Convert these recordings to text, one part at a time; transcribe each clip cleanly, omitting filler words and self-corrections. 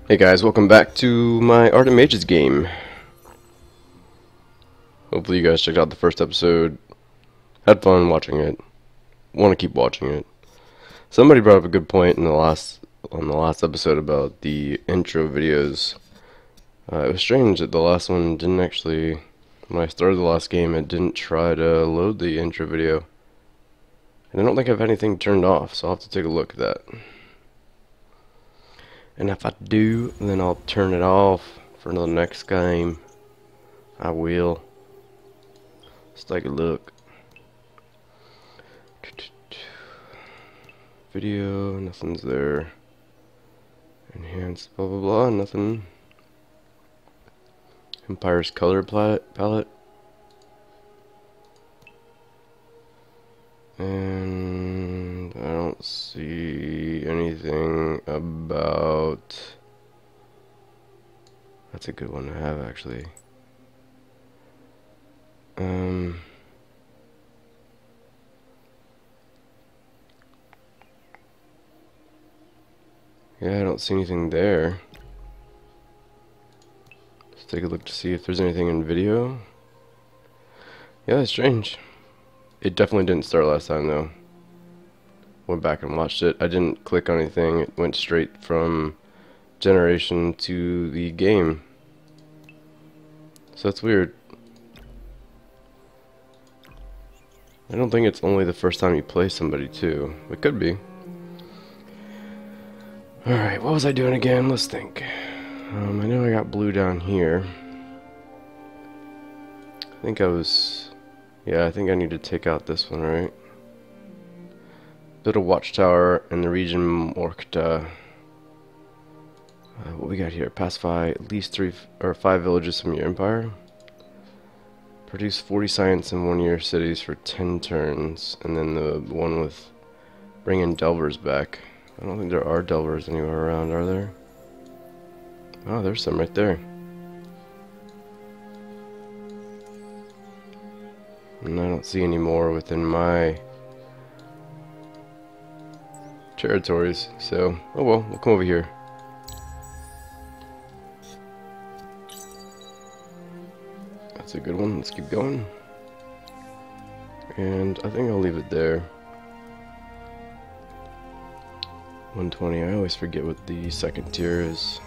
Hey guys, welcome back to my Ardent Mages game. Hopefully you guys checked out the first episode, had fun watching it, want to keep watching it. Somebody brought up a good point in the last episode about the intro videos. It was strange that the last one didn't actually, when I started the last game, it didn't try to load the intro video. And I don't think I have anything turned off, so I'll have to take a look at that. And if I do, then I'll turn it off for the next game. I will. Let's take a look. Video, nothing's there. Enhanced, blah blah blah, nothing. Empire's color palette. And I don't see anything about... That's a good one to have, actually. Yeah, I don't see anything there. Let's take a look to see if there's anything in video. Yeah, that's strange. It definitely didn't start last time though. Went back and watched it. I didn't click on anything. It went straight from generation to the game. So that's weird. I don't think it's only the first time you play somebody too. It could be. Alright, what was I doing again? Let's think. I know I got blue down here. I think I was... Yeah, I think I need to take out this one, right? Build a watchtower in the region Morkta. What we got here? Pacify at least 3 or 5 villages from your empire. Produce 40 science in 1 year cities for 10 turns. And then the one with bring in delvers back. I don't think there are delvers anywhere around, are there? Oh, there's some right there. And I don't see any more within my territories, so, oh well, we'll come over here. That's a good one, let's keep going. And I think I'll leave it there. 120, I always forget what the second tier is.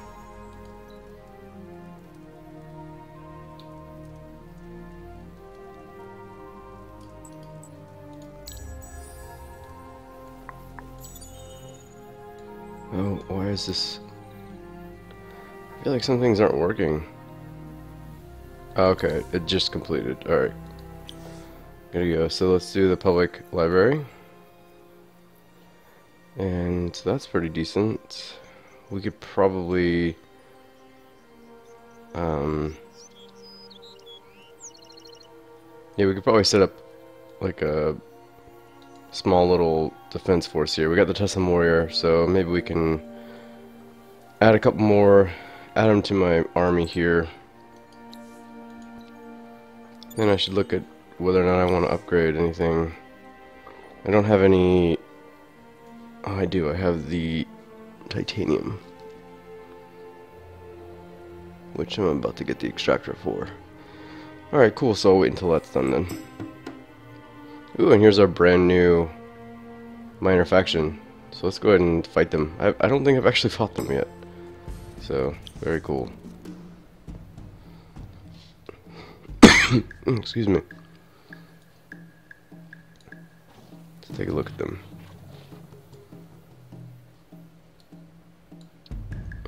Oh, why is this? I feel like some things aren't working. Oh, okay, it just completed. Alright. There you go. So let's do the public library. And that's pretty decent. We could probably... yeah, we could probably set up like a small little defense force here. We got the Tesla Warrior, so maybe we can add a couple more, add them to my army here. Then I should look at whether or not I want to upgrade anything. I don't have any... Oh, I do. I have the titanium, which I'm about to get the extractor for. Alright, cool, so I'll wait until that's done then. Ooh, and here's our brand new minor faction. So let's go ahead and fight them. I don't think I've actually fought them yet. So, very cool. Excuse me. Let's take a look at them.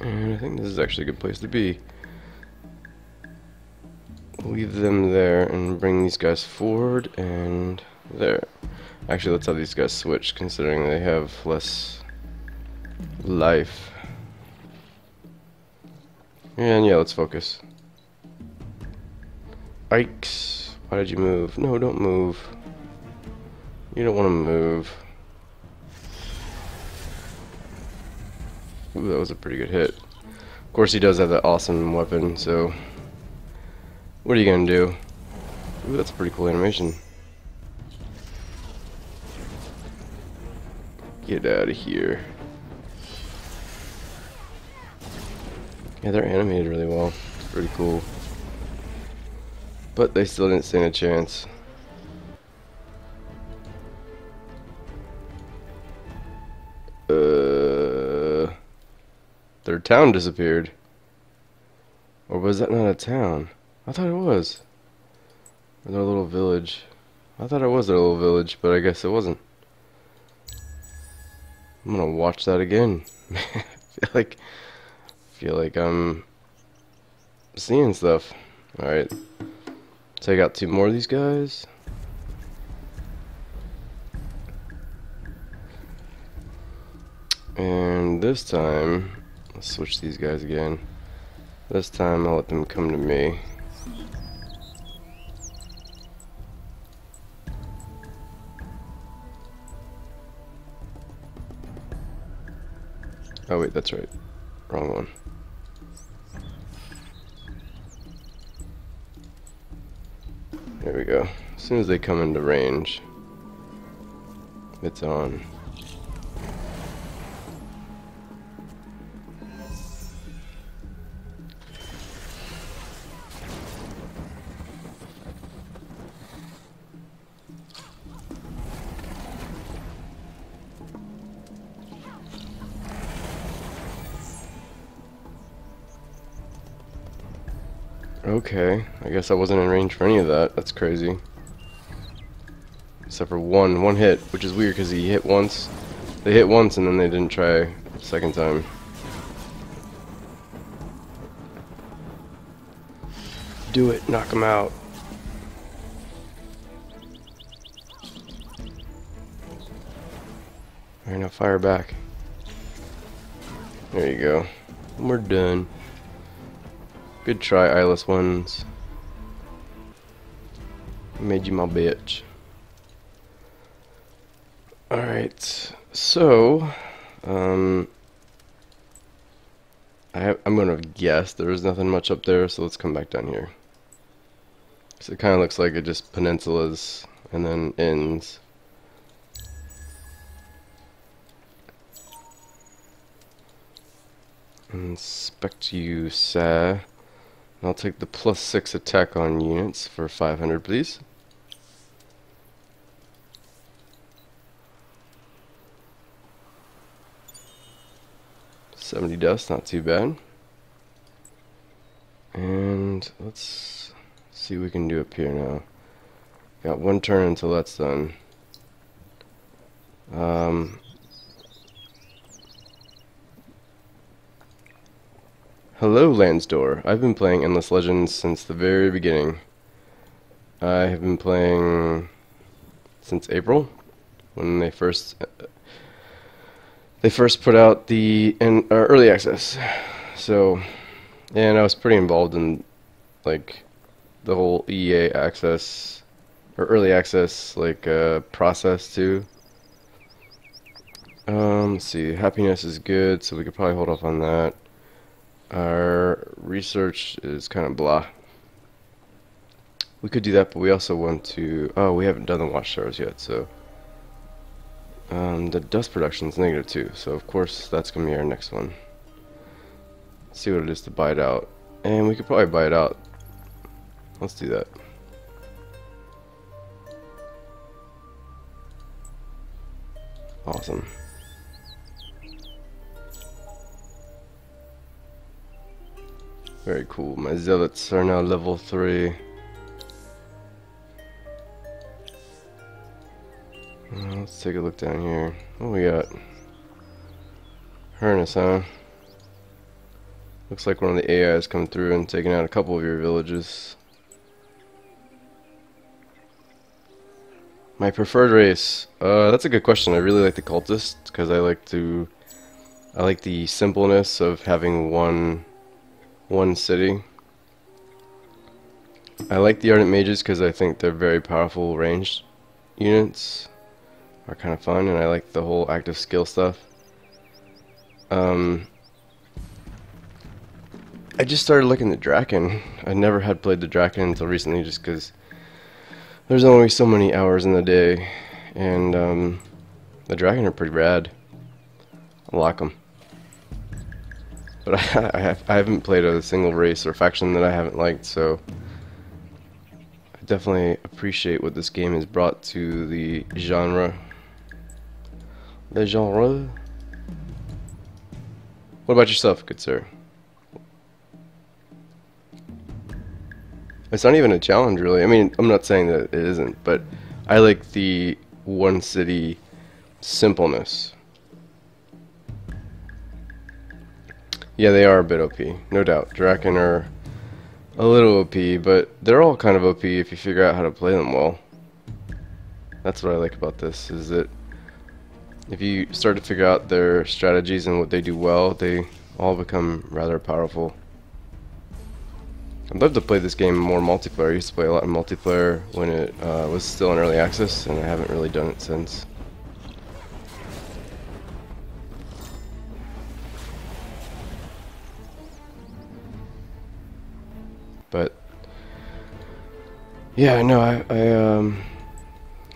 And I think this is actually a good place to be. Leave them there and bring these guys forward and there. Actually, let's have these guys switch, considering they have less life. And yeah, let's focus. Ikes, why did you move? No, don't move. You don't want to move. Ooh, that was a pretty good hit. Of course, he does have that awesome weapon, so... What are you gonna do? Ooh, that's a pretty cool animation. Get out of here. Yeah, they're animated really well. It's pretty cool. But they still didn't stand a chance. Their town disappeared. Or was that not a town? I thought it was. Or their little village. I thought it was their little village, but I guess it wasn't. I'm gonna watch that again. feel like I'm seeing stuff. Alright. Take out 2 more of these guys. And this time, let's switch these guys again. This time I'll let them come to me. Oh wait, that's right. Wrong one. There we go. As soon as they come into range, it's on. Okay, I guess I wasn't in range for any of that. That's crazy. Except for one hit, which is weird because he hit once. They hit once and then they didn't try a second time. Do it, knock him out. Alright, now fire back. There you go. And we're done. Good try, eyeless ones. Made you my bitch. Alright, so I'm gonna guess there was nothing much up there, so let's come back down here. So it kinda looks like it just peninsulas and then ends. Inspect you, sir. I'll take the +6 attack on units for 500, please. $70 dust, not too bad. And let's see what we can do up here now. Got 1 turn until that's done. Hello, Lansdor. I've been playing Endless Legends since the very beginning. I have been playing since April, when they first put out the early access. So, and I was pretty involved in like the whole EA access or early access process too. Let's see. Happiness is good, so we could probably hold off on that. Our research is kind of blah. We could do that, but we also want to... Oh, we haven't done the watchtowers yet, so... the dust production is -2, so of course that's going to be our next one. Let's see what it is to buy it out. And we could probably buy it out. Let's do that. Awesome. Very cool. My zealots are now level 3. Let's take a look down here. What we got? Harness, huh? Looks like one of the AIs come through and taken out a couple of your villages. My preferred race? That's a good question. I really like the cultist because I like the simpleness of having one city. I like the Ardent Mages because I think they're very powerful ranged units. Are kind of fun, and I like the whole active skill stuff. I just started looking at Draken. I never had played the Draken until recently just because there's only so many hours in the day, and the Draken are pretty rad. I like them. But I haven't played a single race or faction that I haven't liked, so I definitely appreciate what this game has brought to the genre. The genre? What about yourself, good sir? It's not even a challenge, really. I mean, I'm not saying that it isn't, but I like the one city simpleness. Yeah, they are a bit OP, no doubt. Draken are a little OP, but they're all kind of OP if you figure out how to play them well. That's what I like about this, is that if you start to figure out their strategies and what they do well, they all become rather powerful. I'd love to play this game more multiplayer. I used to play a lot in multiplayer when it was still in early access, and I haven't really done it since. But yeah, no, I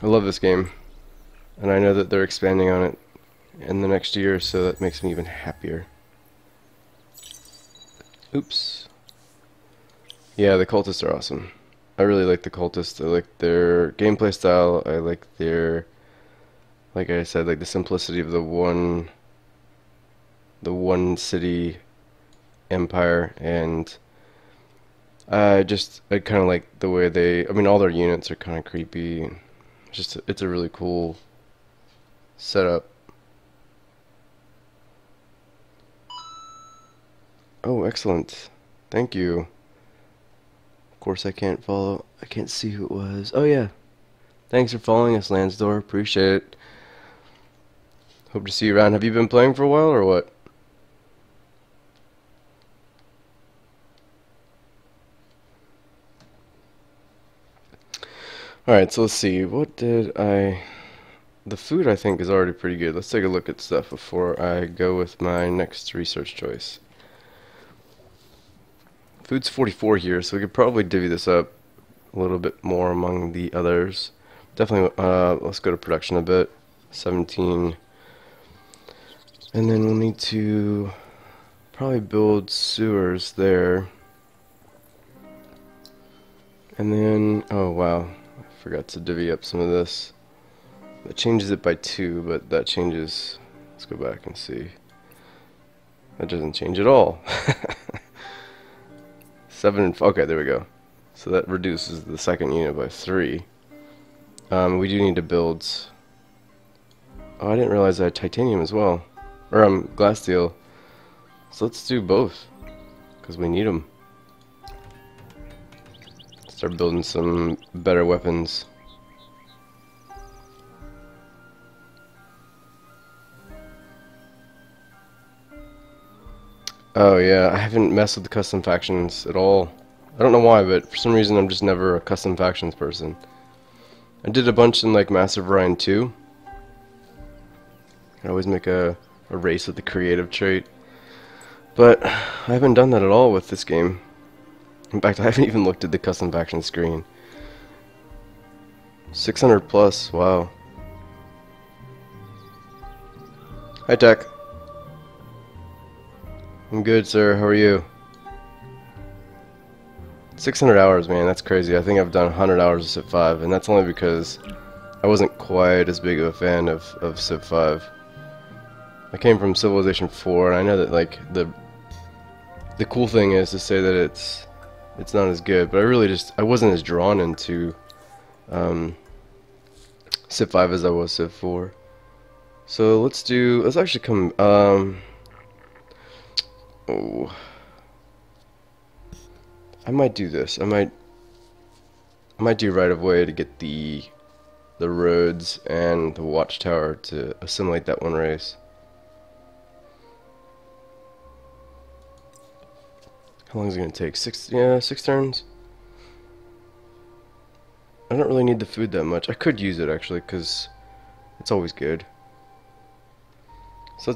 love this game, and I know that they're expanding on it in the next year, so that makes me even happier. Oops. Yeah, the cultists are awesome. I really like the cultists. I like their gameplay style. I like their, like I said, like the simplicity of the one city empire, and I kind of like the way I mean, all their units are kind of creepy. And it's a really cool setup. Oh, excellent. Thank you. Of course, I can't see who it was. Oh, yeah. Thanks for following us, Lansdor. Appreciate it. Hope to see you around. Have you been playing for a while, or what? Alright, so let's see. The food, I think, is already pretty good. Let's take a look at stuff before I go with my next research choice. Food's 44 here, so we could probably divvy this up a little bit more among the others. Definitely, let's go to production a bit. 17. And then we'll need to probably build sewers there. And then, oh wow, I forgot to divvy up some of this. That changes it by 2, but that changes, let's go back and see. That doesn't change at all. 7, okay, there we go. So that reduces the second unit by 3. We do need to build, oh, I didn't realize I had titanium as well. Or glass steel. So let's do both, because we need them. Start building some better weapons. Oh yeah, I haven't messed with the custom factions at all. I don't know why, but for some reason I'm just never a custom factions person. I did a bunch in like Massive Rhine 2. I always make a race with the creative trait. But I haven't done that at all with this game. In fact, I haven't even looked at the custom faction screen. 600 plus, wow. Hi, Tech. I'm good, sir. How are you? 600 hours, man. That's crazy. I think I've done 100 hours of Civ 5, and that's only because I wasn't quite as big of a fan of Civ 5. I came from Civilization 4, and I know that like the cool thing is to say that it's not as good, but I wasn't as drawn into Civ 5 as I was Civ 4. So let's actually come, oh, I might do this. I might do right of way to get the roads and the watchtower to assimilate that one race. How long is it gonna take? 6 turns? I don't really need the food that much. I could use it actually, because it's always good. So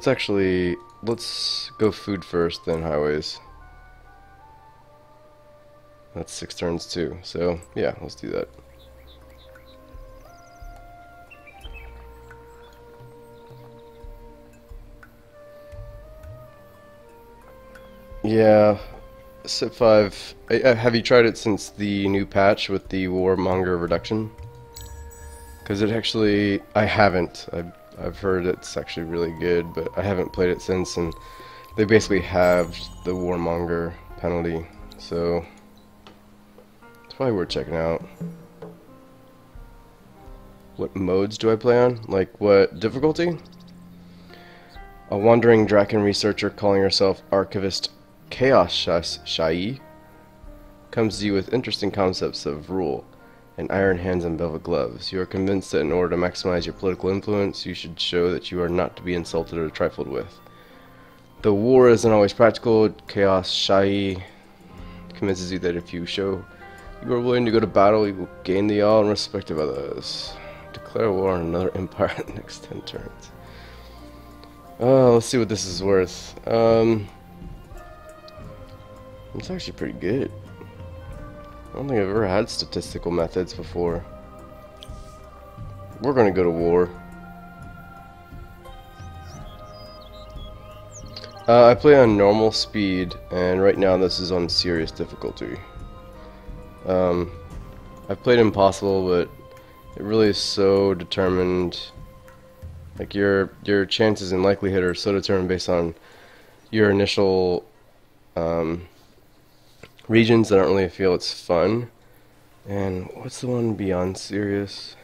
let's go food first, then highways. That's 6 turns too. So yeah, let's do that. Yeah, Civ 5. Have you tried it since the new patch with the warmonger reduction? Because it actually, I haven't. I've heard it's actually really good, but I haven't played it since, and they basically halved the warmonger penalty, so it's probably worth checking out. What modes do I play on? Like, what difficulty? A wandering Draken researcher calling herself Archivist Chaos Shai comes to you with interesting concepts of rule and iron hands and velvet gloves. You are convinced that in order to maximize your political influence, you should show that you are not to be insulted or trifled with. The war isn't always practical. Chaos Shai convinces you that if you show you are willing to go to battle, you will gain the awe and respect of others. Declare war on another empire in the next 10 turns. Let's see what this is worth. It's actually pretty good. I don't think I've ever had statistical methods before. We're gonna go to war. I play on normal speed, and right now this is on serious difficulty. I've played impossible, but it really is so determined. Like your chances and likelihood are so determined based on your initial regions that I don't really feel it's fun. And what's the one beyond serious?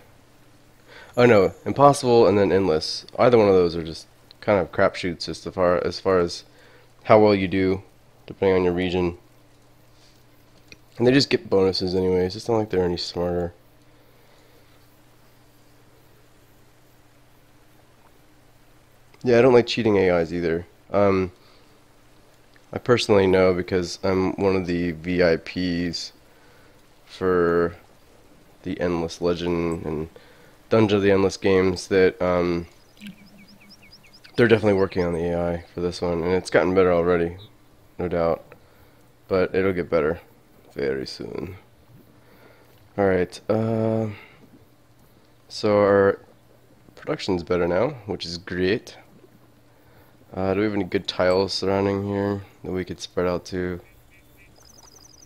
Oh no, impossible and then endless. Either one of those are just kind of crapshoots as far as how well you do, depending on your region. And they just get bonuses anyways. It's not like they're any smarter. Yeah, I don't like cheating AIs either. I personally know because I'm one of the VIPs for the Endless Legend and Dungeon of the Endless games that they're definitely working on the AI for this one, and it's gotten better already, no doubt. But it'll get better very soon. Alright, so our production's better now, which is great. Do we have any good tiles surrounding here that we could spread out to?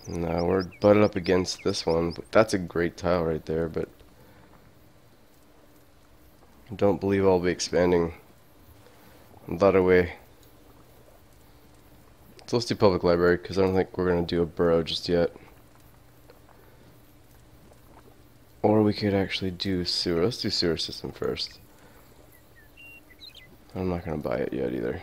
No, we're butted up against this one, but that's a great tile right there, but I don't believe I'll be expanding that away. So let's do public library, because I don't think we're going to do a borough just yet. Or we could actually do sewer. Let's do sewer system first. I'm not going to buy it yet either.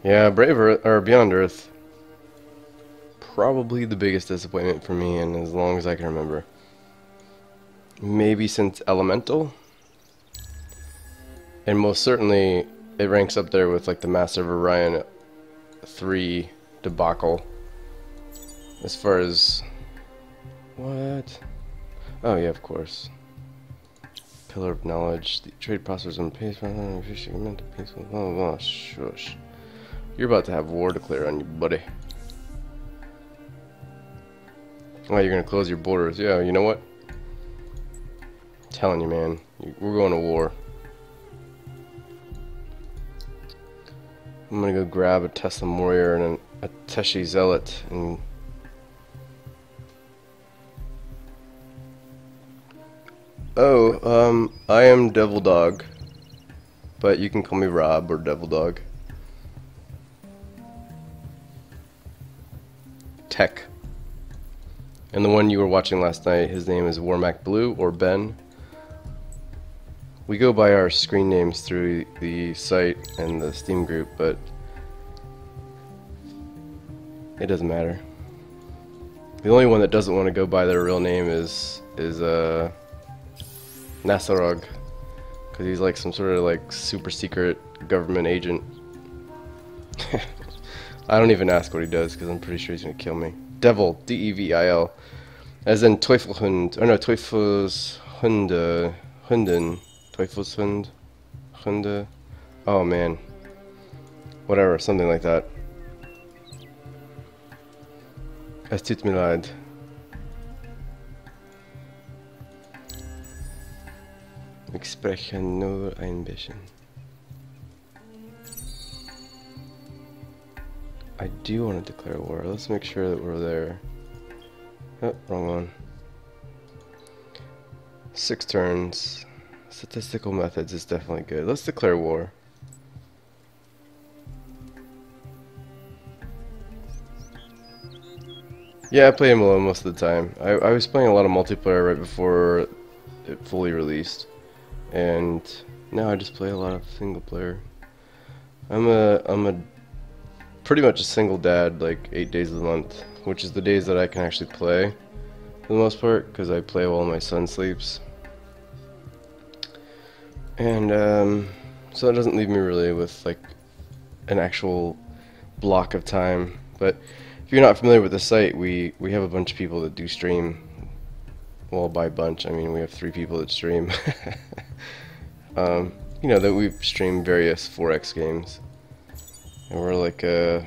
Yeah, Brave Earth, or Beyond Earth, probably the biggest disappointment for me, and as long as I can remember. Maybe since Elemental, and most certainly it ranks up there with like the Master of Orion 3 debacle. As far as what? Oh yeah, of course. Pillar of Knowledge. The trade prospers on pace. Blah blah blah. Shush. You're about to have war declared on you, buddy. Oh, you're gonna close your borders. Yeah, you know what? I'm telling you, man. We're going to war. I'm gonna go grab a Tesla Warrior and a Teshi Zealot and I am DevilDog, but you can call me Rob or DevilDog. Tech. And the one you were watching last night, his name is Warmac Blue or Ben. We go by our screen names through the site and the Steam group, but it doesn't matter. The only one that doesn't want to go by their real name is Nasarog, because he's like some sort of like super secret government agent. I don't even ask what he does because I'm pretty sure he's gonna kill me. Devil, D-E-V-I-L, as in Teufelhund, or no, Teufelshunde, Hunden, Teufelshund, Hunde. Oh man, whatever, something like that. Es tut mir leid. Ich spreche nur ein bisschen. I do want to declare war. Let's make sure that we're there. Oh, wrong one. 6 turns. Statistical methods is definitely good. Let's declare war. Yeah, I play him alone most of the time. I was playing a lot of multiplayer right before it fully released, and now I just play a lot of single player. I'm a pretty much a single dad, like 8 days of the month, which is the days that I can actually play for the most part, because I play while my son sleeps. And so that doesn't leave me really with like an actual block of time. But if you're not familiar with the site, we have a bunch of people that do stream. Well, by bunch, I mean we have 3 people that stream. You know, that we stream various 4X games. And we're like a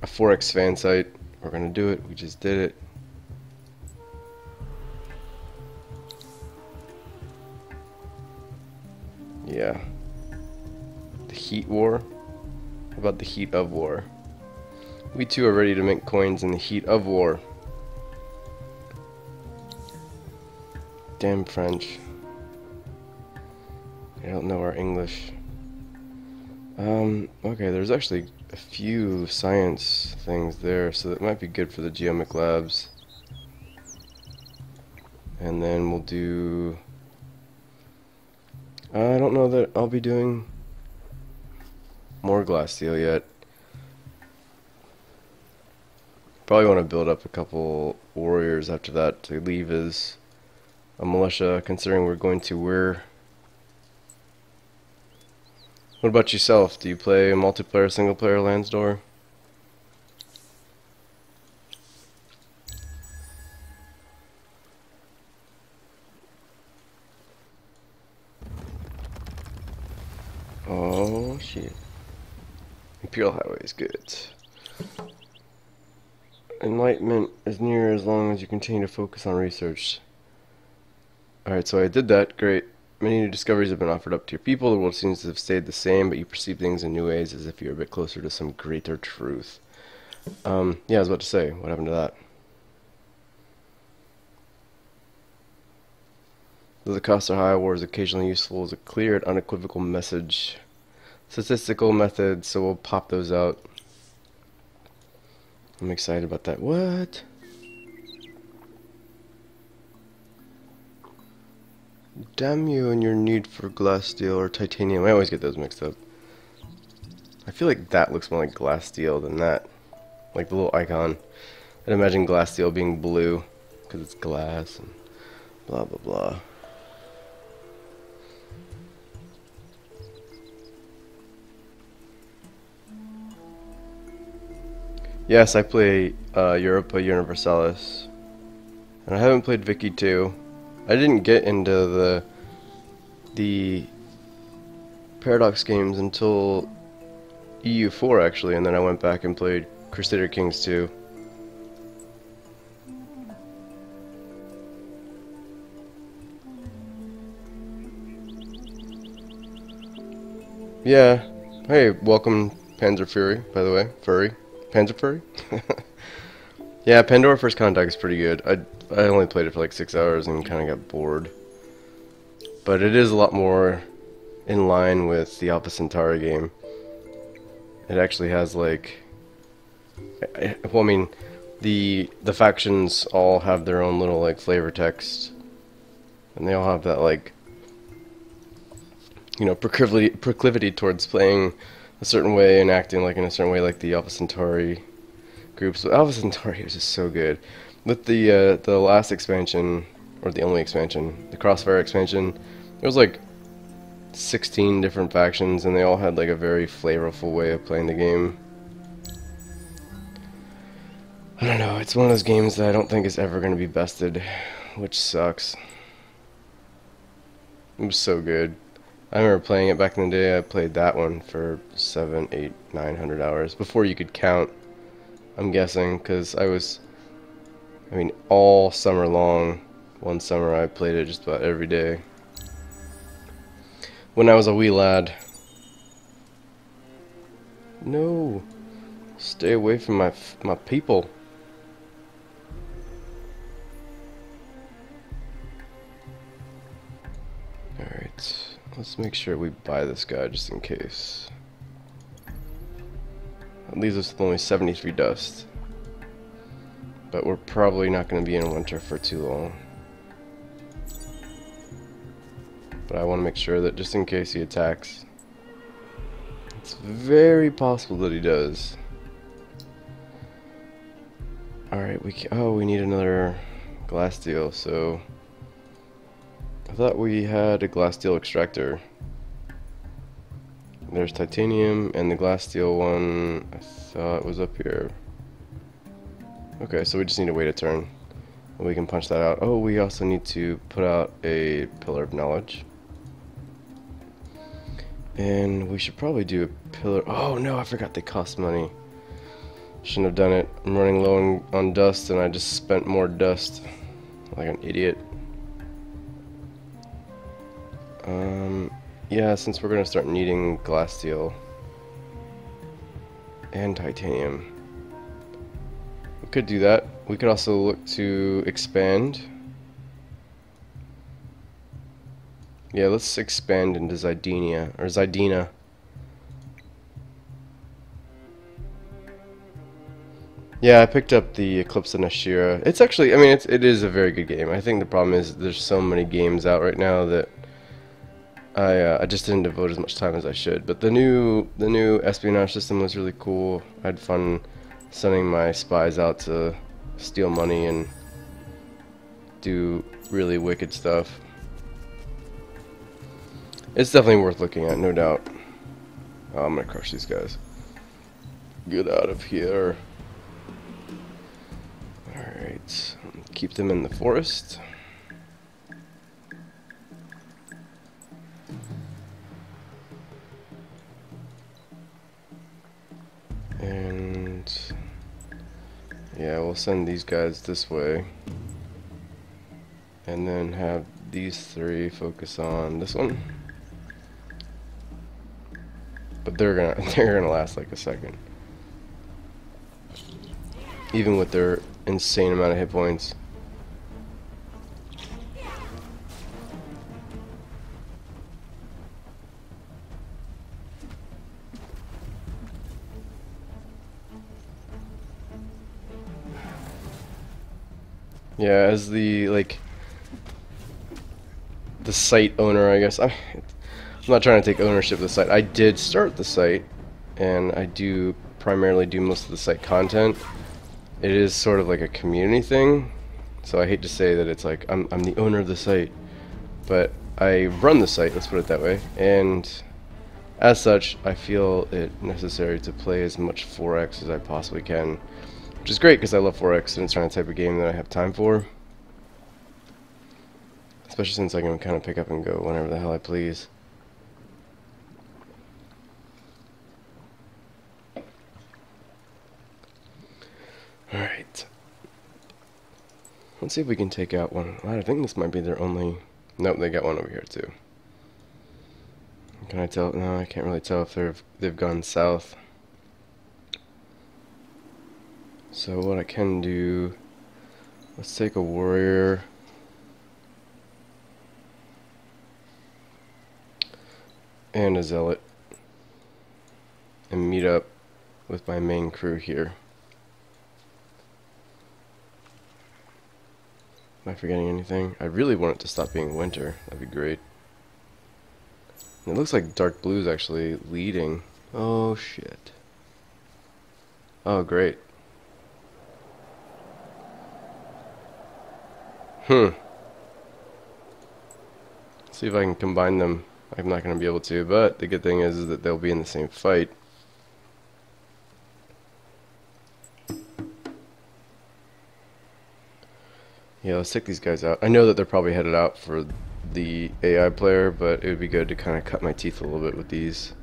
4X fan site. We're gonna do it. We just did it. Yeah. The heat war? How about the heat of war? We too are ready to make coins in the heat of war. Damn French. I don't know our English. Okay, there's actually a few science things there, so that might be good for the geomic labs. And then we'll do... I don't know that I'll be doing more glass steel yet. Probably want to build up a couple warriors after that to leave as a militia, considering we're going to where... What about yourself? Do you play a multiplayer, single player Landsdor? Oh shit. Imperial Highway is good. Enlightenment is near as long as you continue to focus on research. Alright, so I did that. Great. Many new discoveries have been offered up to your people. The world seems to have stayed the same, but you perceive things in new ways as if you're a bit closer to some greater truth. Yeah, I was about to say, what happened to that? Though the costs are high, war is occasionally useful as a clear and unequivocal message. Statistical methods, so we'll pop those out. I'm excited about that. What? Damn you and your need for glass steel or titanium. I always get those mixed up. I feel like that looks more like glass steel than that. Like the little icon. I'd imagine glass steel being blue because it's glass and blah blah blah. Yes, I play Europa Universalis. And I haven't played Vicky 2. I didn't get into the Paradox games until EU4 actually, and then I went back and played Crusader Kings 2. Yeah. Hey, welcome Panzer Fury, by the way. Furry. Panzer Furry? Yeah, Pandora First Contact is pretty good. I only played it for like 6 hours and kind of got bored. But it is a lot more in line with the Alpha Centauri game. It actually has like... well, I mean, the factions all have their own little like flavor text. And they all have that like... you know, proclivity towards playing a certain way and acting like in a certain way, like the Alpha Centauri groups. But Alpha Centauri is just so good. With the last expansion, or the only expansion, the Crossfire expansion, there was like 16 different factions, and they all had like a very flavorful way of playing the game. I don't know, it's one of those games that I don't think is ever going to be bested, which sucks. It was so good. I remember playing it back in the day. I played that one for 700, 800, 900 hours before you could count I'm guessing, because I mean, all summer long, one summer I played it just about every day. When I was a wee lad. No! Stay away from my people. Alright, let's make sure we buy this guy just in case. That leaves us with only 73 dust. But we're probably not going to be in winter for too long. But I want to make sure that just in case he attacks. It's very possible that he does. Alright, we need another glass steel, so I thought we had a glass steel extractor. There's titanium, and the glass steel one I thought was up here. Okay, so we just need to wait a turn. And we can punch that out. Oh, we also need to put out a pillar of knowledge. And we should probably do a pillar. Oh no, I forgot they cost money. Shouldn't have done it. I'm running low on dust, and I just spent more dust. Like an idiot. Yeah, since we're gonna start needing glass steel and titanium, we could do that. We could also look to expand. Yeah, let's expand into Zidania or Zidina. Yeah, I picked up the Eclipse of Nashira. It's actually, I mean, it is a very good game. I think the problem is there's so many games out right now that I just didn't devote as much time as I should. But the new espionage system was really cool. I had fun sending my spies out to steal money and do really wicked stuff. It's definitely worth looking at, no doubt. Oh, I'm gonna crush these guys. Get out of here. Alright, keep them in the forest. And yeah, we'll send these guys this way. And then have these three focus on this one. But they're gonna last like a second. Even with their insane amount of hit points. Yeah, as the site owner, I guess. I'm not trying to take ownership of the site. I did start the site, and I do primarily do most of the site content. It is sort of like a community thing, so I hate to say that it's like I'm the owner of the site, but I run the site, let's put it that way, and as such I feel it necessary to play as much 4X as I possibly can, which is great because I love 4X and it's not a type of game that I have time for, especially since I can kind of pick up and go whenever the hell I please. Alright. Let's see if we can take out one. I think this might be their only... Nope, they got one over here too. Can I tell? No, I can't really tell if they've gone south. So what I can do... Let's take a warrior. And a zealot. And meet up with my main crew here. Am I forgetting anything? I really want it to stop being winter. That'd be great. And it looks like dark blue is actually leading. Oh shit. Oh great. See if I can combine them. I'm not going to be able to, but the good thing is that they'll be in the same fight. Yeah, let's take these guys out. I know that they're probably headed out for the AI player, but it would be good to kind of cut my teeth a little bit with these.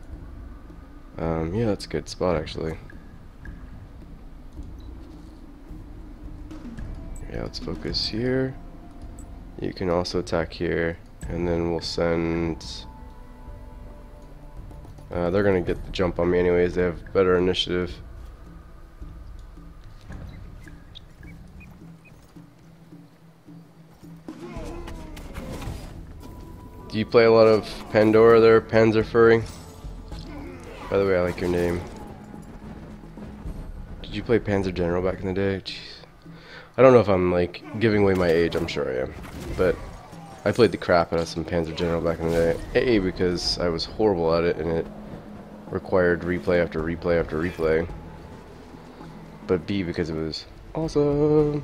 Yeah, that's a good spot actually. Yeah, let's focus here. You can also attack here, and then we'll send... they're gonna get the jump on me anyways, they have better initiative. Do you play a lot of Pandora there, Panzer Furry? By the way, I like your name. Did you play Panzer General back in the day? Jeez. I don't know if I'm like giving away my age, I'm sure I am. But I played the crap out of some Panzer General back in the day. A, because I was horrible at it and it required replay after replay after replay. But B, because it was awesome.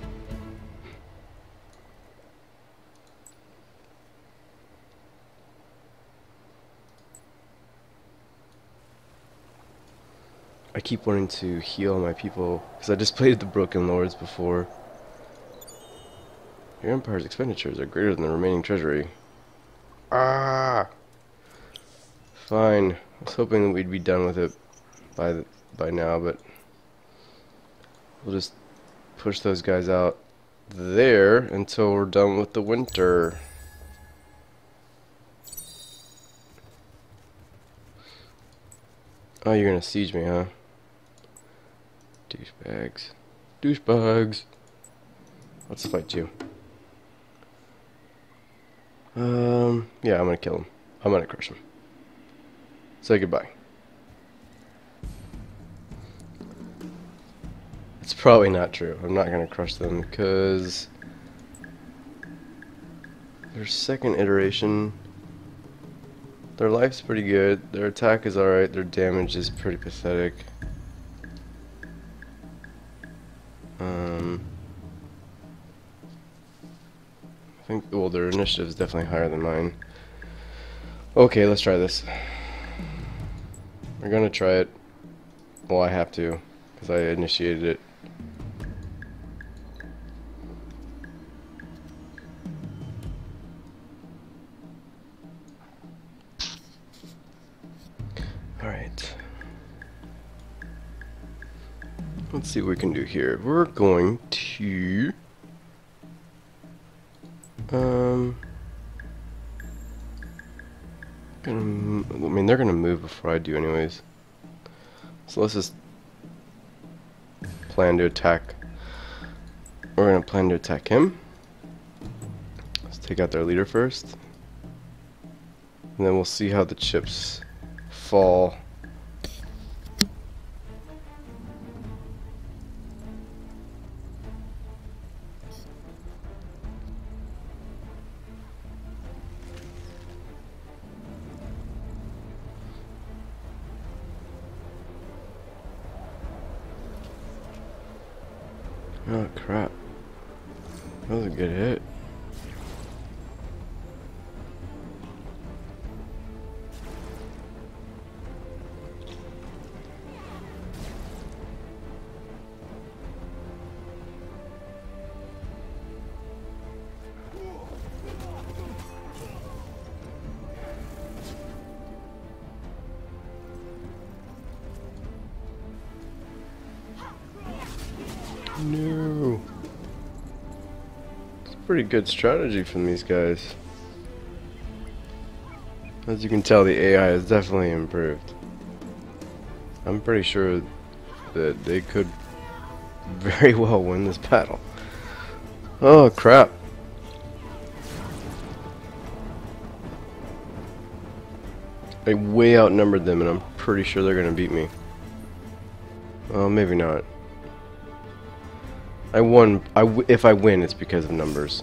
I keep wanting to heal my people because I just played the Broken Lords before. Your Empire's expenditures are greater than the remaining treasury. Ah! Fine. I was hoping we'd be done with it by now, but we'll just push those guys out there until we're done with the winter. Oh, you're gonna siege me, huh? Douchebags. Douchebags. Let's fight you. Yeah, I'm gonna kill him. I'm gonna crush him. Say goodbye. It's probably not true. I'm not gonna crush them because their second iteration, their life's pretty good, their attack is alright, their damage is pretty pathetic. I think, well, their initiative is definitely higher than mine. Okay, let's try this. We're gonna try it. Well, I have to, because I initiated it. Alright. Let's see what we can do here. We're going to... I mean, they're gonna move before I do anyways. So let's just plan to attack. We're gonna plan to attack him. Let's take out their leader first. And then we'll see how the chips fall. Oh crap. That was a good hit. No. It's a pretty good strategy from these guys. As you can tell, the AI has definitely improved. I'm pretty sure that they could very well win this battle. Oh crap. I way outnumbered them and I'm pretty sure they're gonna beat me. Well, maybe not. I won. If I win, it's because of numbers.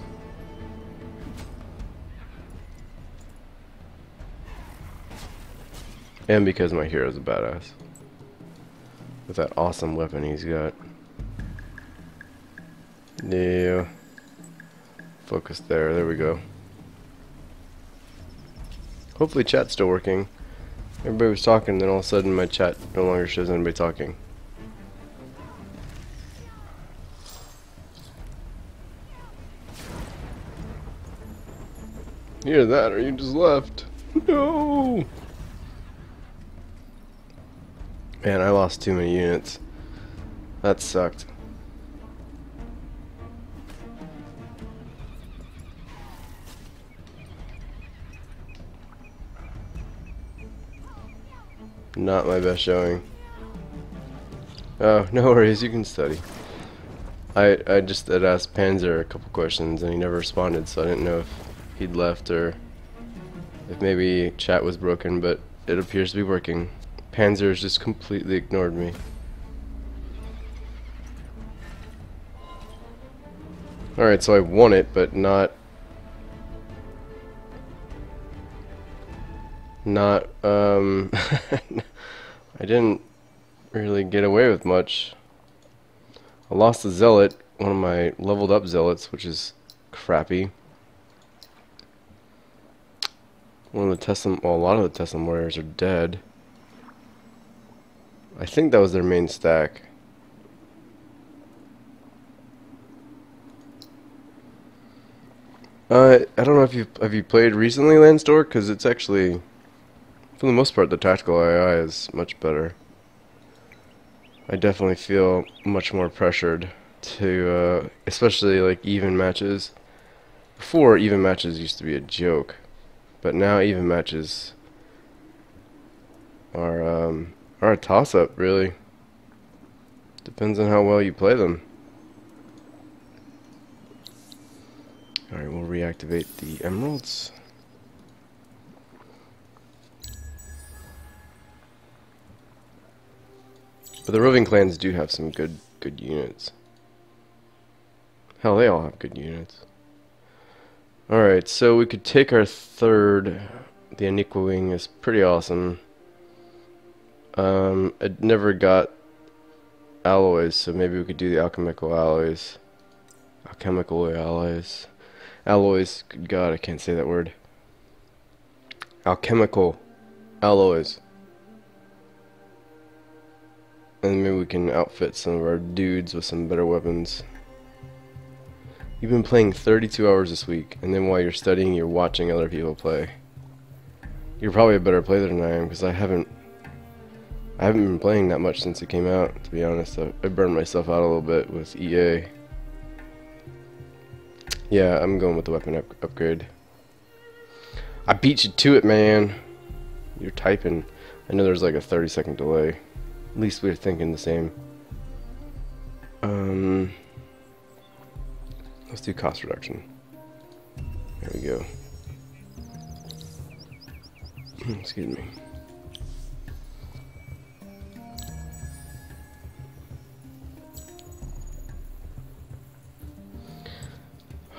And because my hero's a badass. With that awesome weapon he's got. Yeah. Focus there. There we go. Hopefully chat's still working. Everybody was talking, then all of a sudden my chat no longer shows anybody talking. Either that or you just left. No! Man, I lost too many units. That sucked. Not my best showing. Oh, no worries, you can study. I just had asked Panzer a couple questions and he never responded, so I didn't know if he'd left or if maybe chat was broken, but it appears to be working. Panzer's just completely ignored me. Alright, so I won it, but not I didn't really get away with much. I lost the zealot, one of my leveled up zealots, which is crappy. One of the Tesla, well, a lot of the Tesla warriors are dead. I think that was their main stack. I don't know if have you played recently, Landstork, because it's actually, for the most part, the tactical AI is much better. I definitely feel much more pressured to, especially like even matches. Before, even matches used to be a joke, but now even matches are a toss-up, really. Depends on how well you play them. Alright, we'll reactivate the emeralds. But the roving clans do have some good units. Hell, they all have good units. Alright, so we could take our third. The Aniqua Wing is pretty awesome. I never got alloys, so maybe we could do the alchemical alloys. Alchemical alloys. Alloys, good God, I can't say that word. Alchemical alloys. And maybe we can outfit some of our dudes with some better weapons. You've been playing 32 hours this week, and then while you're studying, you're watching other people play. You're probably a better player than I am, because I haven't been playing that much since it came out, to be honest. I burned myself out a little bit with EA. Yeah, I'm going with the weapon upgrade. I beat you to it, man. You're typing. I know there's like a 30-second delay. At least we're thinking the same. Let's do cost reduction. There we go. Excuse me.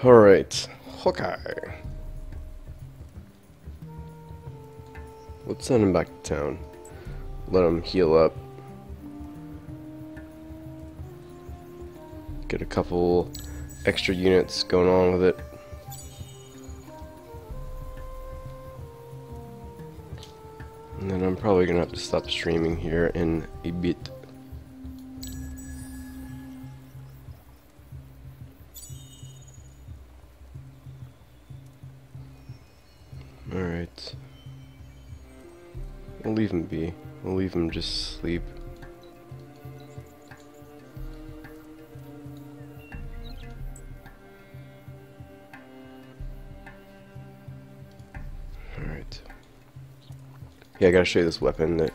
Alright. Hawkeye. Let's send him back to town. Let him heal up. Get a couple extra units going on with it. And then I'm probably gonna have to stop streaming here in a bit. Alright. We'll leave him be. We'll leave him just sleep. Alright. Yeah, I gotta show you this weapon that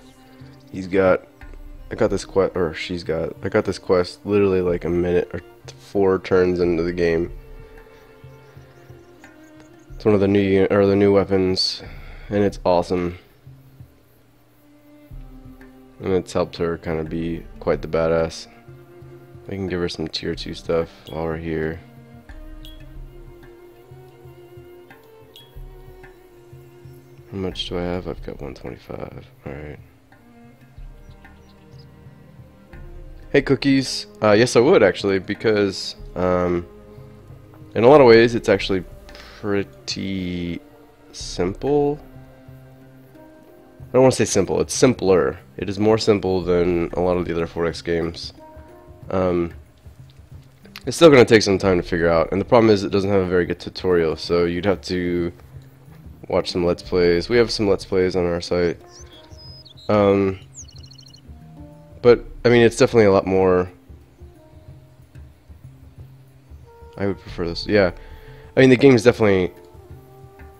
he's got. I got this quest, or she's got. I got this quest literally like a minute or 4 turns into the game. It's one of the new weapons, and it's awesome. And it's helped her kind of be quite the badass. I can give her some tier 2 stuff while we're here. How much do I have? I've got 125. Alright. Hey Cookies. Yes I would actually, because in a lot of ways it's actually pretty simple. I don't want to say simple, it's simpler. It is more simple than a lot of the other 4X games. It's still going to take some time to figure out, and the problem is it doesn't have a very good tutorial, so you'd have to watch some Let's Plays. We have some Let's Plays on our site. But, I mean, it's definitely a lot more... I would prefer this, yeah. I mean, the game is definitely...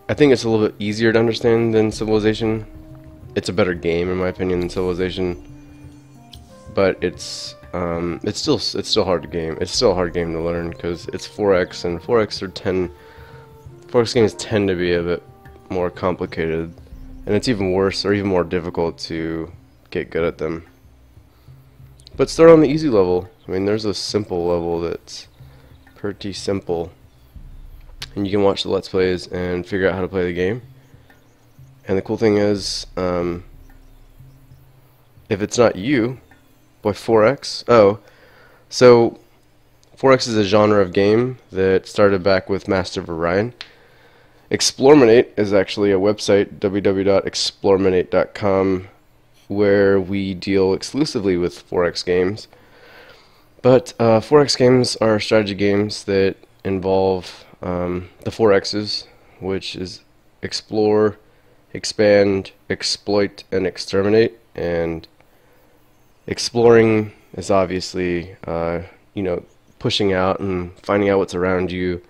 I think it's a little bit easier to understand than Civilization. it's a better game in my opinion than Civilization, but it's still hard to game. It's still a hard game to learn because it's 4X, and 4X games tend to be a bit more complicated, and it's even worse or even more difficult to get good at them. But start on the easy level. I mean, there's a simple level that's pretty simple, and you can watch the Let's Plays and figure out how to play the game. And the cool thing is, if it's not you, boy, 4X. Oh, so 4X is a genre of game that started back with Master of Orion. Explorminate is actually a website, www.explorminate.com, where we deal exclusively with 4X games. But 4X games are strategy games that involve the 4X's, which is explore, expand, exploit, and exterminate. And exploring is obviously, you know, pushing out and finding out what's around you.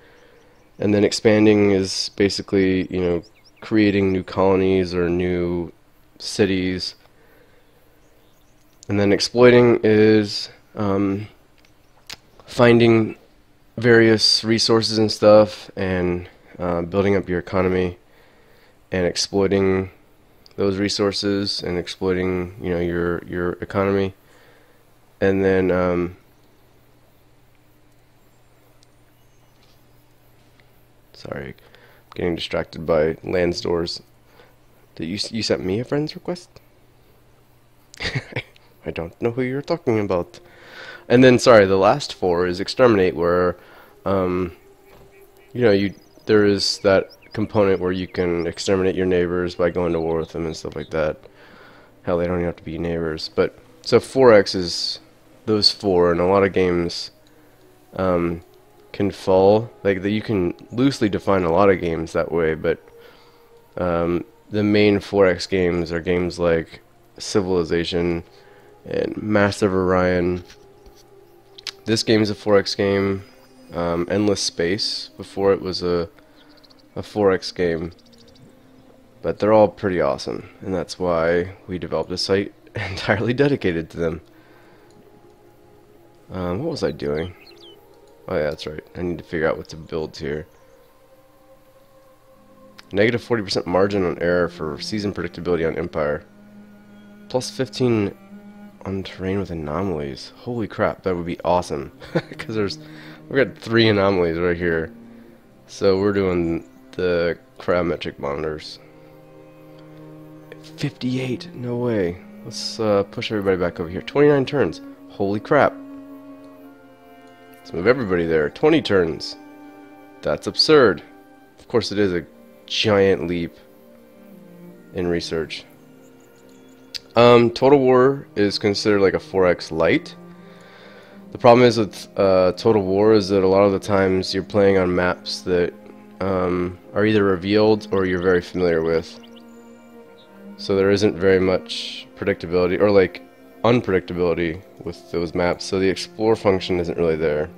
And then expanding is basically, you know, creating new colonies or new cities. And then exploiting is finding various resources and stuff and building up your economy and exploiting those resources and exploiting, you know, your economy. And then sorry, I'm getting distracted by lands doors. Did you sent me a friend's request? I don't know who you're talking about. And then, sorry, the last four is exterminate, where, you know, there is that component where you can exterminate your neighbors by going to war with them and stuff like that. Hell, they don't even have to be neighbors. But so 4X is those four, and a lot of games can fall. Like you can loosely define a lot of games that way, but the main 4X games are games like Civilization and Master of Orion. This game is a 4X game. Endless Space, before it was a 4X game. But they're all pretty awesome, and that's why we developed a site entirely dedicated to them. What was I doing? Oh yeah, that's right. I need to figure out what to build here. Negative 40% margin on error for season predictability on Empire. Plus 15 on terrain with anomalies. Holy crap, that would be awesome. Because we've got 3 anomalies right here. So we're doing the cryometric monitors. 58, no way. Let's push everybody back over here. 29 turns. Holy crap. Let's move everybody there. 20 turns. That's absurd. Of course it is a giant leap in research. Total War is considered like a 4X light. The problem is with Total War is that a lot of the times you're playing on maps that are either revealed or you're very familiar with. So there isn't very much predictability, or like unpredictability with those maps, so the explore function isn't really there.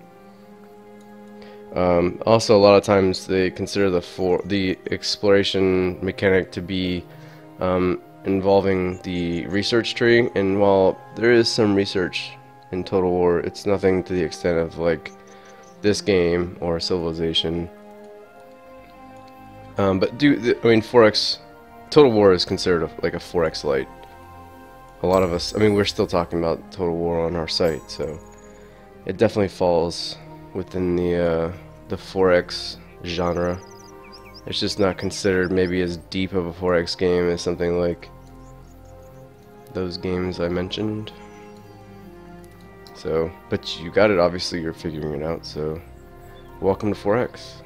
Also, a lot of times they consider the exploration mechanic to be involving the research tree, and while there is some research in Total War, it's nothing to the extent of like this game or Civilization. But I mean, 4X Total War is considered like a 4X light. A lot of us, I mean, we're still talking about Total War on our site, so it definitely falls within the 4X genre. It's just not considered maybe as deep of a 4X game as something like those games I mentioned. So, but you got it, obviously you're figuring it out, so welcome to 4X.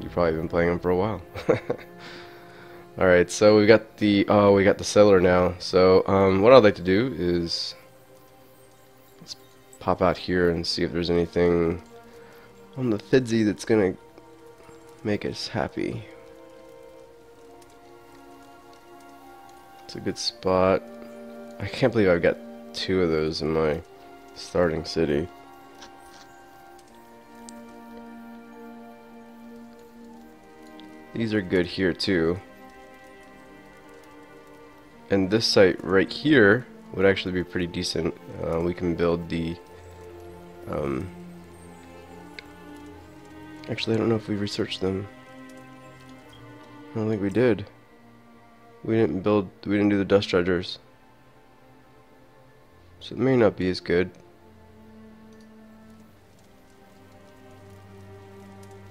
You've probably been playing them for a while. Alright, so we got the settler now. So what I'd like to do is let's pop out here and see if there's anything on the Fidsy that's gonna make us happy. It's a good spot. I can't believe I've got 2 of those in my starting city. These are good here too. And this site right here would actually be pretty decent. We can build the actually, I don't know if we researched them. I don't think we did. We didn't do the dust dredgers. So it may not be as good.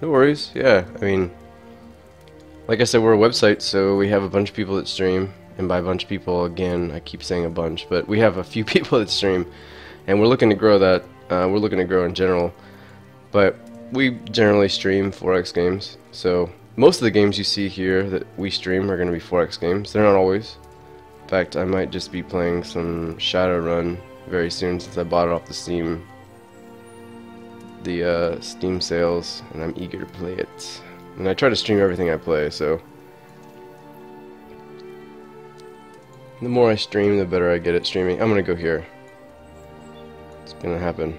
No worries, yeah, I mean, like I said, we're a website, so we have a bunch of people that stream, and by a bunch of people, again, I keep saying a bunch, but we have a few people that stream, and we're looking to grow that. We're looking to grow in general, but we generally stream 4X games, so most of the games you see here that we stream are going to be 4X games. They're not always. In fact, I might just be playing some Shadowrun very soon since I bought it off the Steam sales, and I'm eager to play it. And I try to stream everything I play, so the more I stream, the better I get at streaming. I'm gonna go here. It's gonna happen.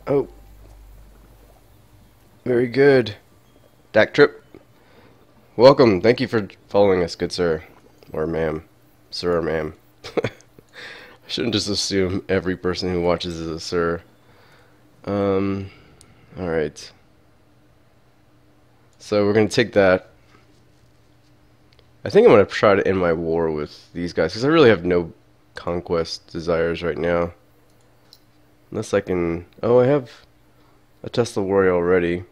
Oh, very good. Dak Trip, welcome. Thank you for following us, good sir, or ma'am, sir or ma'am. I shouldn't just assume every person who watches is a sir. Alright. So we're gonna take that. I think I'm gonna try to end my war with these guys, because I really have no conquest desires right now. Unless I can... Oh, I have a Tesla warrior already.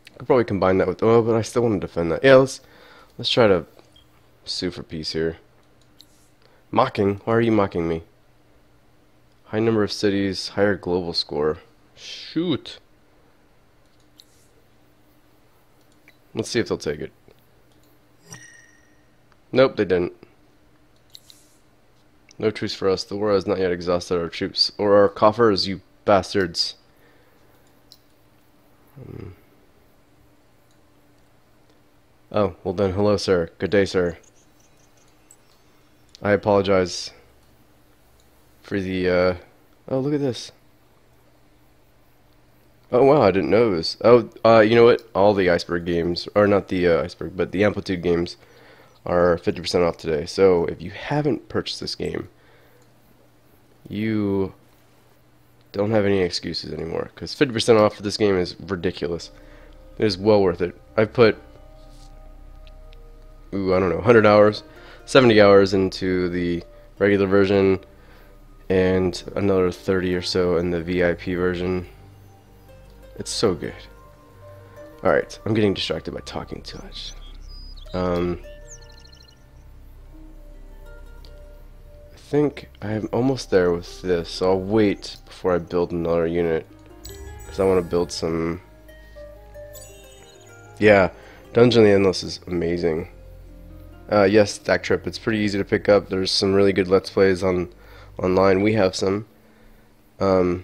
I could probably combine that with... Oh, but I still want to defend that. Yeah, let's try to sue for peace here. Mocking? Why are you mocking me? High number of cities, higher global score. Shoot. Let's see if they'll take it. Nope, they didn't. No truce for us. The war has not yet exhausted our troops or our coffers, you bastards. Oh, well then, hello, sir. Good day, sir. I apologize for the, oh, look at this. Oh, wow, I didn't know this. Oh, you know what? All the Iceberg games, or not the Iceberg, but the Amplitude games are 50% off today. So if you haven't purchased this game, you don't have any excuses anymore, because 50% off for this game is ridiculous. It is well worth it. I've put, I don't know, 100 hours, 70 hours into the regular version, and another 30 or so in the VIP version. It's so good. Alright, I'm getting distracted by talking too much. I think I'm almost there with this, so I'll wait before I build another unit, because I want to build some... Yeah, Dungeon of the Endless is amazing. Yes, Dak Trip, it's pretty easy to pick up. There's some really good Let's Plays online. We have some. But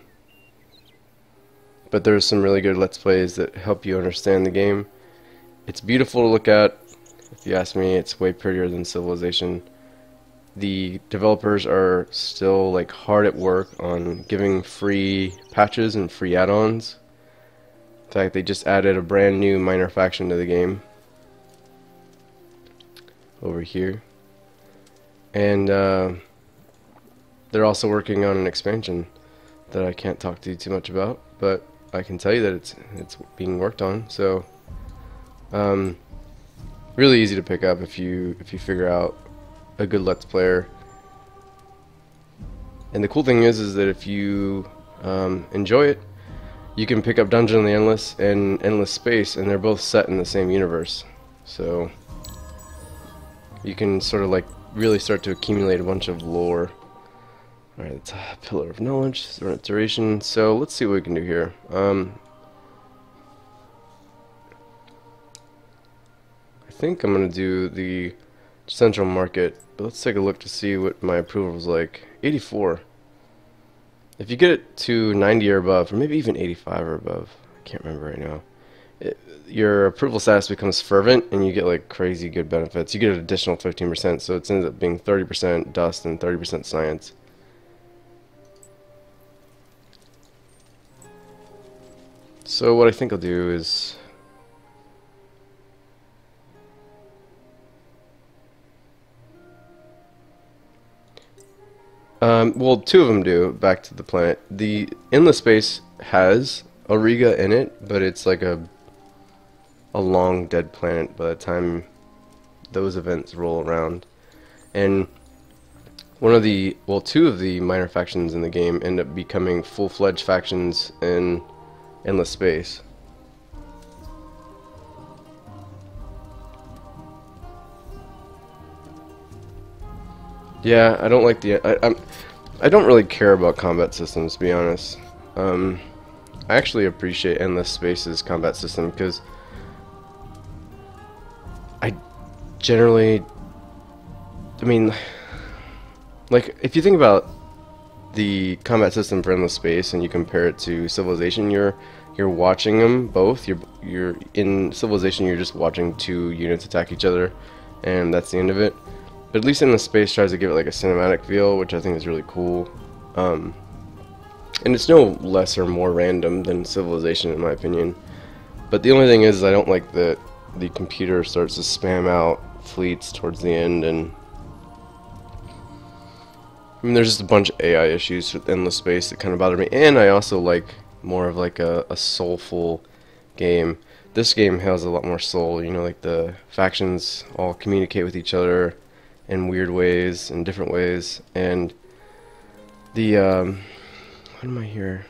there's some really good Let's Plays that help you understand the game. It's beautiful to look at. If you ask me, it's way prettier than Civilization. The developers are still like hard at work on giving free patches and free add-ons. In fact, they just added a brand new minor faction to the game over here, and they're also working on an expansion that I can't talk to you too much about, but I can tell you that it's being worked on. So really easy to pick up if you figure out a good Let's Player. And the cool thing is that if you enjoy it, you can pick up Dungeon of the Endless and Endless Space, and they're both set in the same universe. So you can sort of like really start to accumulate a bunch of lore. Alright, it's a Pillar of Knowledge, duration. So let's see what we can do here. I think I'm going to do the Central Market, but let's take a look to see what my approval is like. 84. If you get it to 90 or above, or maybe even 85 or above, I can't remember right now, your approval status becomes fervent, and you get like crazy good benefits. You get an additional 15%, so it ends up being 30% dust and 30% science. So what I think I'll do is well, two of them do. Back to the planet. The Endless Space has a Riga in it, but it's like a long dead planet by the time those events roll around. And two of the minor factions in the game end up becoming full-fledged factions in Endless Space. Yeah, I don't like I don't really care about combat systems, to be honest. I actually appreciate Endless Space's combat system because I generally, I mean, like if you think about the combat system for Endless Space and you compare it to Civilization, you're watching them both. You're in Civilization, you're just watching two units attack each other, and that's the end of it. But at least Endless Space tries to give it like a cinematic feel, which I think is really cool. And it's no less or more random than Civilization, in my opinion. But the only thing is, I don't like that the computer starts to spam out fleets towards the end, and I mean, there's just a bunch of AI issues with Endless Space that kind of bother me. And I also like more of like a soulful game. This game has a lot more soul. You know, like the factions all communicate with each other in weird ways, in different ways, and the what am I here?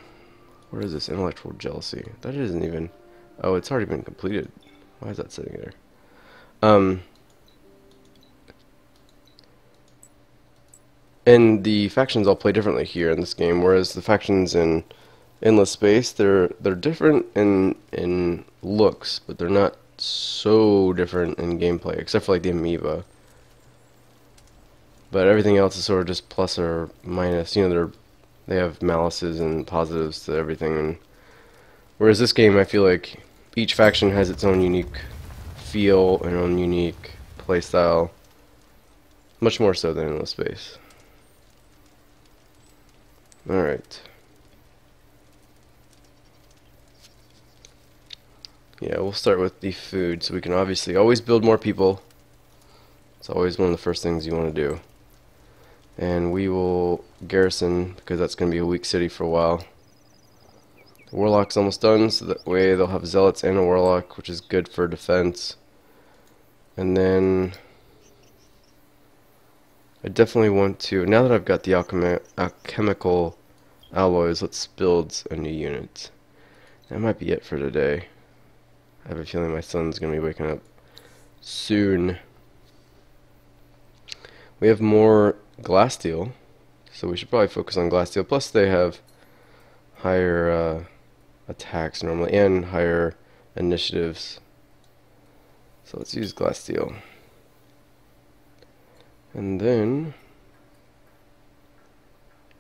Where is this? Intellectual jealousy. That isn't even. Oh, it's already been completed. Why is that sitting there? And the factions all play differently here in this game, whereas the factions in Endless Space, they're different in looks, but they're not so different in gameplay, except for like the amoeba. But everything else is sort of just plus or minus. You know, they have malices and positives to everything. And whereas this game, I feel like each faction has its own unique feel and own unique playstyle, much more so than Endless Space. All right. Yeah, we'll start with the food, so we can obviously always build more people. It's always one of the first things you want to do. And we will garrison, because that's going to be a weak city for a while. The Warlock's almost done, so that way they'll have Zealots and a Warlock, which is good for defense. And then I definitely want to, now that I've got the alchemical alloys, let's build a new unit. That might be it for today. I have a feeling my son's going to be waking up soon. We have more glasssteel, so we should probably focus on glasssteel. Plus they have higher attacks normally and higher initiatives. So let's use glasssteel. And then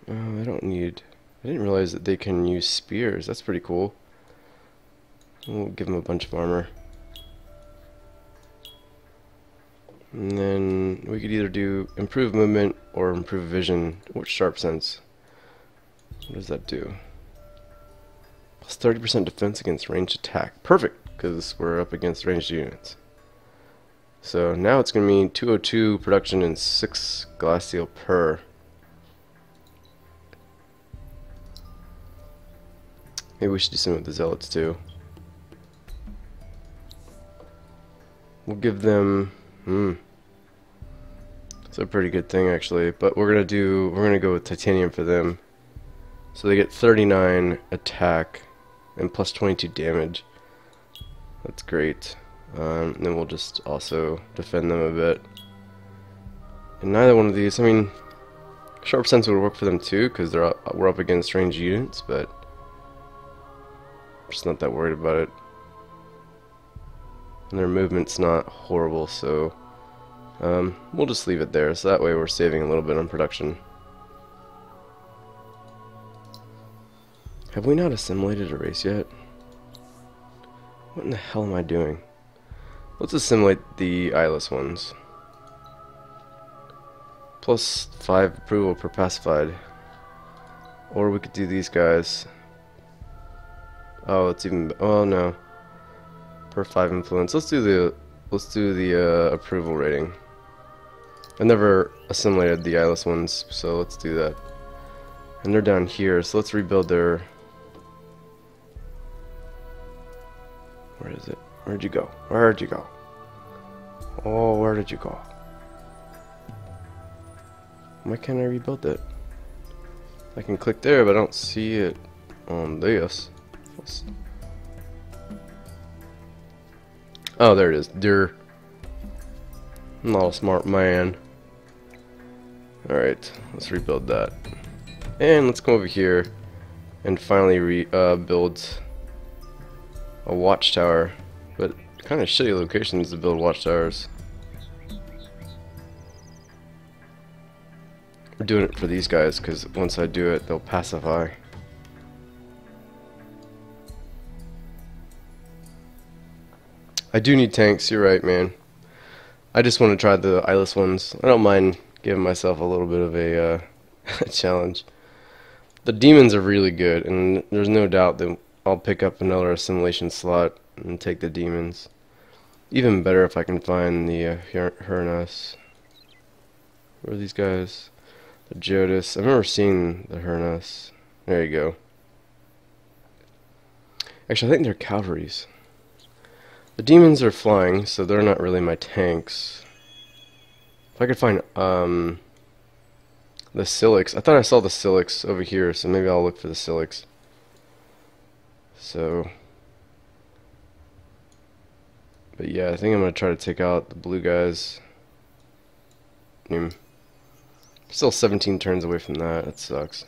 I didn't realize that they can use spears. That's pretty cool. We'll give them a bunch of armor. And then we could either do improve movement or improve vision with sharp sense. What does that do? Plus 30% defense against ranged attack. Perfect, because we're up against ranged units. So now it's going to mean 202 production and 6 glasssteel per. Maybe we should do something with the zealots too. We'll give them. It's a pretty good thing actually, but we're gonna go with titanium for them. So they get 39 attack and plus 22 damage. That's great. And then we'll just also defend them a bit. And neither one of these, I mean, sharp sense would work for them too, because we're up against ranged units, but I'm just not that worried about it. And their movement's not horrible, so we'll just leave it there, so that way we're saving a little bit on production. Have we not assimilated a race yet? What in the hell am I doing? Let's assimilate the eyeless ones. Plus 5 approval per pacified. Or we could do these guys. Oh, it's even. Oh no. Per 5 influence. Let's do the approval rating. I never assimilated the eyeless ones, so let's do that. And they're down here, so let's rebuild their. Where is it? Where'd you go? Where'd you go? Oh, where did you go? Why can't I rebuild it? I can click there, but I don't see it on this. Oh, there it is. Dear. I'm not a smart man. Alright, let's rebuild that. And let's come over here and finally build a watchtower. But kind of shitty locations to build watchtowers. We're doing it for these guys because once I do it, they'll pacify. I do need tanks, you're right, man. I just want to try the eyeless ones. I don't mind giving myself a little bit of a challenge. The demons are really good, and there's no doubt that I'll pick up another assimilation slot and take the demons. Even better if I can find the Hurnas. Where are these guys? The Jodis. I've never seen the Hurnas. There you go. Actually, I think they're cavalries. The demons are flying, so they're not really my tanks. If I could find the Silix. I thought I saw the Silix over here, so maybe I'll look for the Silix. So, but yeah, I think I'm gonna try to take out the blue guys. Still 17 turns away from that. That sucks.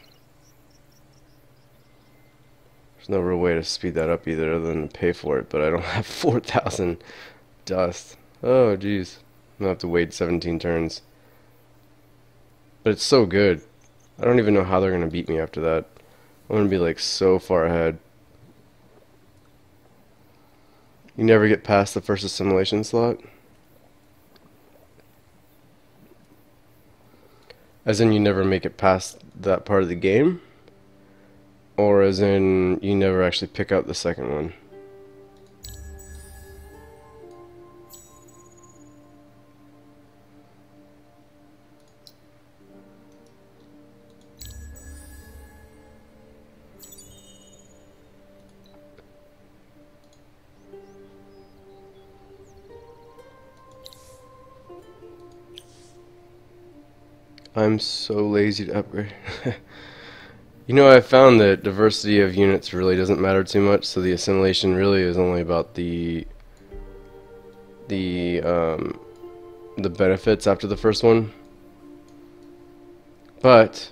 There's no real way to speed that up either other than to pay for it, but I don't have 4,000 dust. Oh jeez. I'm gonna have to wait 17 turns. But it's so good. I don't even know how they're gonna beat me after that. I'm gonna be like so far ahead. You never get past the first assimilation slot? As in you never make it past that part of the game? Or as in you never actually pick up the second one? I'm so lazy to upgrade. You know, I found that diversity of units really doesn't matter too much, so the assimilation really is only about the benefits after the first one. But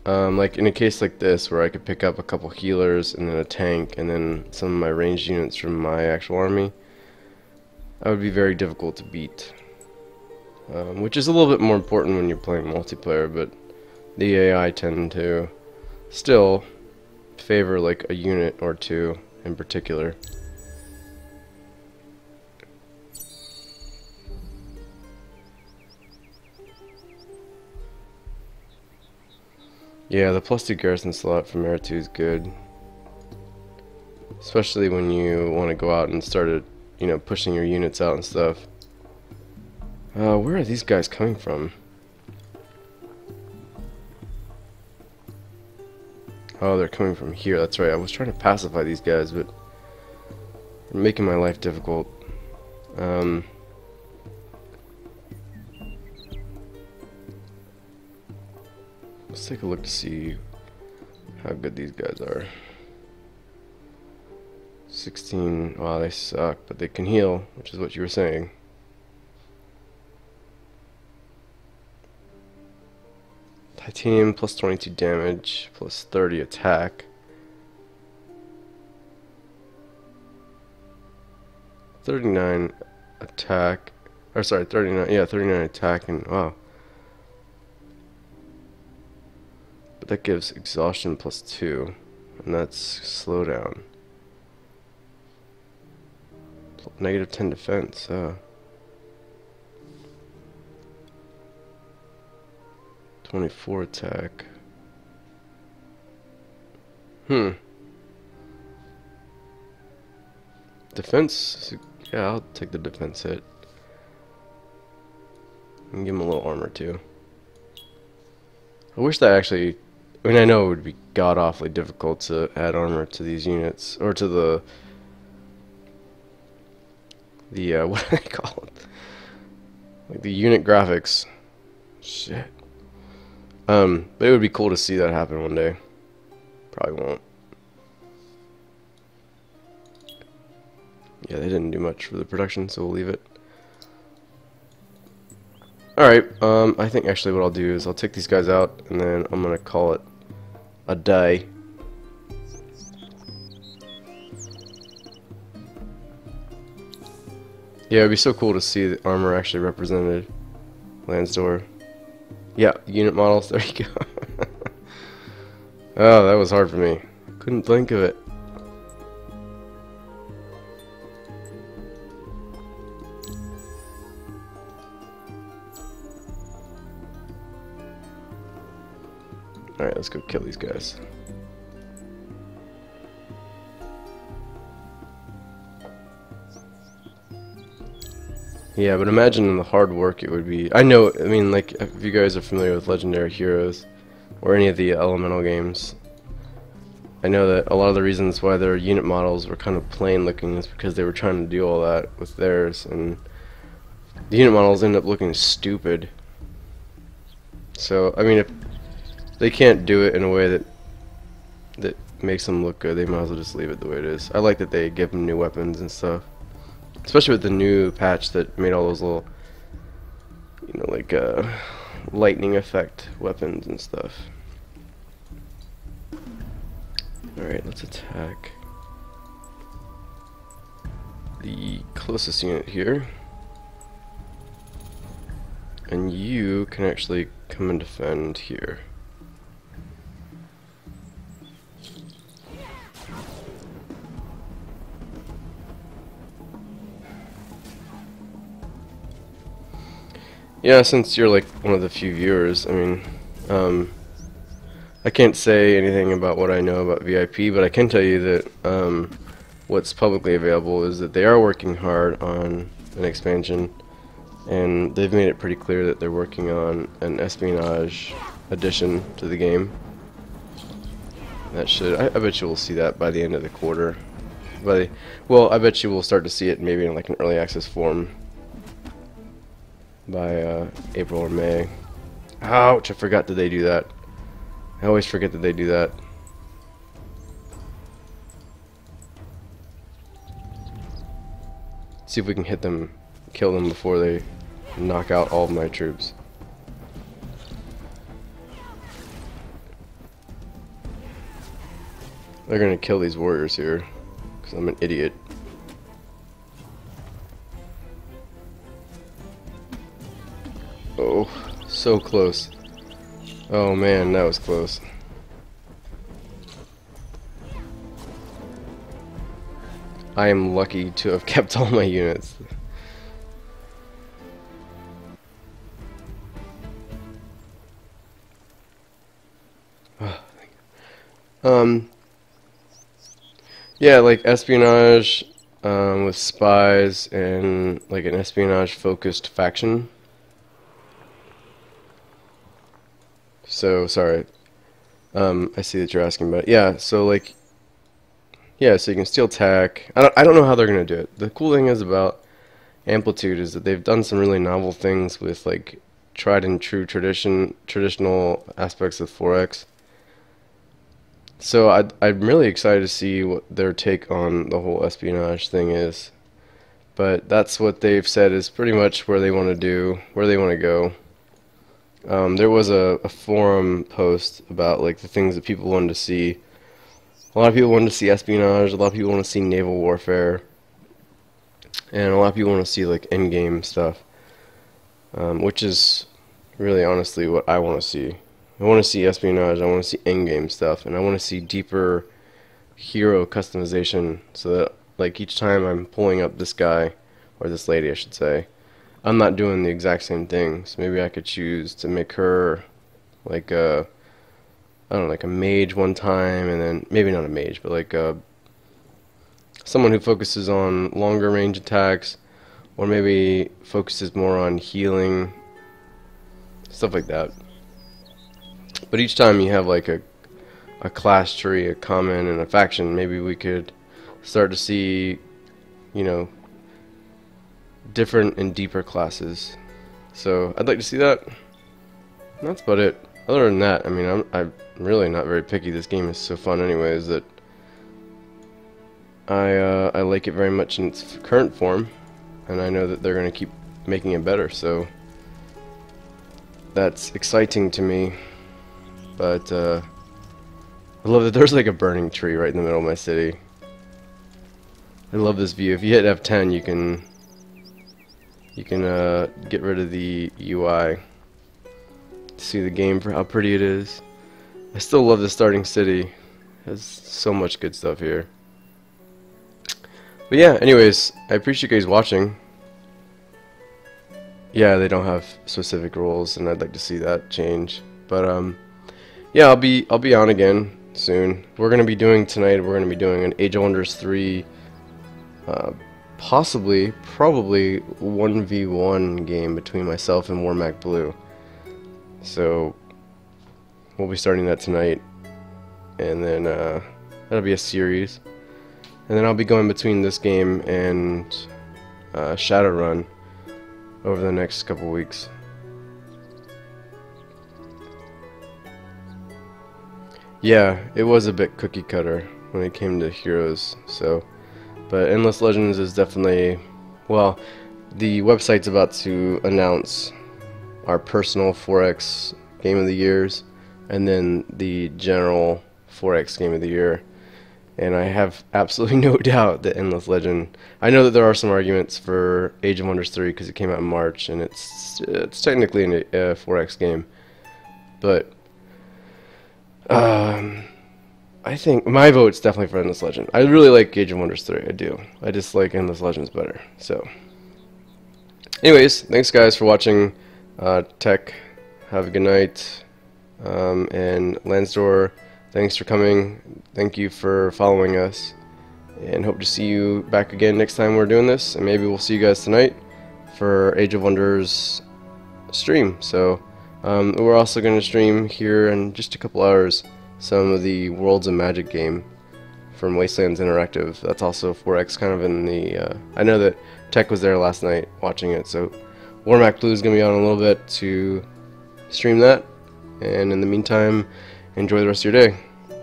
like in a case like this where I could pick up a couple healers and then a tank and then some of my ranged units from my actual army, that would be very difficult to beat. Which is a little bit more important when you're playing multiplayer, but the AI tend to still favor like a unit or two in particular. Yeah, the +2 garrison slot from Air 2 is good. Especially when you want to go out and start, you know, pushing your units out and stuff. Where are these guys coming from? Oh, they're coming from here. That's right. I was trying to pacify these guys, but they're making my life difficult. Let's take a look to see how good these guys are. 16. Wow, they suck, but they can heal, which is what you were saying. Titanium +22 damage, +30 attack. 39 attack. Or sorry, 39. Yeah, 39 attack and wow. But that gives exhaustion +2, and that's slowdown. -10 defense. 24 attack. Defense, yeah, I'll take the defense hit. And give him a little armor too. I wish that actually, I mean, I know it would be god-awfully difficult to add armor to these units, or to the what do they call it? Like the unit graphics. Shit. But it would be cool to see that happen one day. Probably won't. Yeah, they didn't do much for the production, so we'll leave it. Alright, I think actually what I'll do is I'll take these guys out, and then I'm gonna call it a day. Yeah, it'd be so cool to see the armor actually represented. Landsdor. Yeah, unit models, there you go. Oh, that was hard for me. Couldn't think of it. Alright, let's go kill these guys. Yeah, but imagine the hard work it would be. I know, I mean, like, if you guys are familiar with Legendary Heroes, or any of the Elemental games, I know that a lot of the reasons why their unit models were kind of plain looking is because they were trying to do all that with theirs, and the unit models end up looking stupid. So, I mean, if they can't do it in a way that makes them look good, they might as well just leave it the way it is. I like that they give them new weapons and stuff. Especially with the new patch that made all those little, you know, like lightning effect weapons and stuff. Alright, let's attack the closest unit here. And you can actually come and defend here. Yeah, since you're like one of the few viewers, I mean, I can't say anything about what I know about VIP, but I can tell you that what's publicly available is that they are working hard on an expansion, and they've made it pretty clear that they're working on an espionage addition to the game. That should, I bet you will see that by the end of the quarter. Well, I bet you will start to see it maybe in like an early access form by April or May. Ouch, I forgot that they do that. I always forget that they do that. See if we can hit them, kill them before they knock out all of my troops. They're gonna kill these warriors here, because I'm an idiot. Oh, so close. Oh man, that was close. I am lucky to have kept all my units. Yeah, like espionage with spies and like an espionage focused faction. So, sorry. I see that you're asking about it. Yeah, so like, yeah, so you can steal tech. I don't know how they're gonna do it. The cool thing is about Amplitude is that they've done some really novel things with like tried and true traditional aspects of 4X. So I'm really excited to see what their take on the whole espionage thing is. But that's what they've said is pretty much where they want to do, where they want to go. There was a forum post about like the things that people wanted to see. A lot of people wanted to see espionage, a lot of people want to see naval warfare, and a lot of people want to see like in-game stuff, which is really honestly what I want to see. I want to see espionage, I want to see in-game stuff, and I want to see deeper hero customization so that like each time I'm pulling up this guy, or this lady I should say, I'm not doing the exact same thing. So maybe I could choose to make her like a, I don't know, like a mage one time, and then maybe not a mage, but like a someone who focuses on longer range attacks, or maybe focuses more on healing, stuff like that. But each time you have like a class tree, a common, and a faction, maybe we could start to see, you know, different and deeper classes. So I'd like to see that. And that's about it. Other than that, I mean, I'm really not very picky. This game is so fun anyways that I like it very much in its current form, and I know that they're going to keep making it better, so that's exciting to me. But I love that there's like a burning tree right in the middle of my city. I love this view. If you hit F10, you can get rid of the UI. See the game for how pretty it is. I still love the starting city. It has so much good stuff here. But yeah, anyways, I appreciate you guys watching. Yeah, they don't have specific rules, and I'd like to see that change. But yeah, I'll be on again soon. We're gonna be doing tonight. We're gonna be doing an Age of Wonders 3, probably 1v1 game between myself and Warmac Blue. So we'll be starting that tonight, and then that'll be a series. And then I'll be going between this game and Shadowrun over the next couple weeks. Yeah, it was a bit cookie cutter when it came to heroes, so, but Endless Legends is definitely, well, the website's about to announce our personal 4X Game of the Years, and then the general 4X Game of the Year. And I have absolutely no doubt that Endless Legend, I know that there are some arguments for Age of Wonders 3 because it came out in March, and it's technically a 4X game. But I think my vote's definitely for Endless Legend. I really like Age of Wonders 3, I do. I just like Endless Legends better. So, anyways, thanks guys for watching. Tech, have a good night. And Lansdor, thanks for coming. Thank you for following us, and hope to see you back again next time we're doing this, and maybe we'll see you guys tonight for Age of Wonders stream. So we're also going to stream here in just a couple hours some of the Worlds of Magic game from Wastelands Interactive. That's also 4X, kind of in the I know that Tech was there last night watching it, so Warmac Blue is going to be on a little bit to stream that. And in the meantime, enjoy the rest of your day.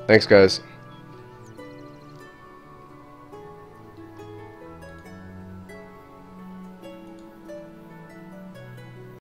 Thanks guys.